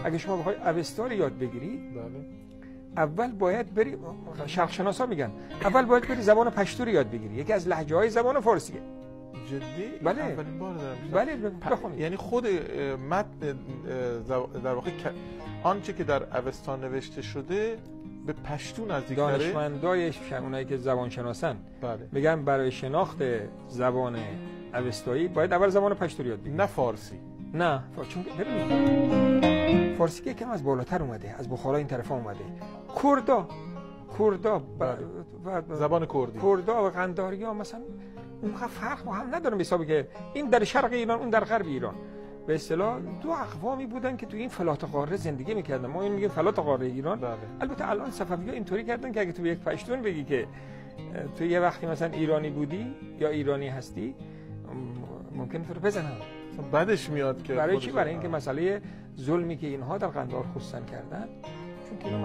اگه شما بخوای اوستا رو یاد بگیری، اول باید بری، شرق شناسا میگن اول باید بری زبان پشتو رو یاد بگیری، یکی از لهجه‌های زبان فارسیه. جدی؟ بله. اولین بار دارم. بله بخونید. یعنی خود متن در واقع آنچه که در اوستا نوشته شده به پشتو نزدیک داره. دانشمندای اونایی که زبان شناسن بله. میگن برای شناخت زبان اوستایی باید اول زبان پشتو رو یاد بگیری، نه فارسی. نه چون ببینید فارسی که کم از بالاتر اومده، از بخارا این طرف اومده. کردا زبان کردی، کردا و قنداریا مثلا اونقدر فرق با هم ندارن به حسابی که این در شرق ایران اون در غرب ایران. به اصطلاح دو اقوامی بودن که تو این فلات قاره زندگی میکردن. ما این میگیم فلات قاره ایران. بله. البته الان صفوی‌ها اینطوری کردن که اگه تو یک پشتون بگی که تو یه وقتی مثلا ایرانی بودی یا ایرانی هستی ممکن تو رو بزنن. بعدش میاد که برای چی؟ برای اینکه مسئله ظلمی که اینها در قندهار خصوصا کردن، چون که اینا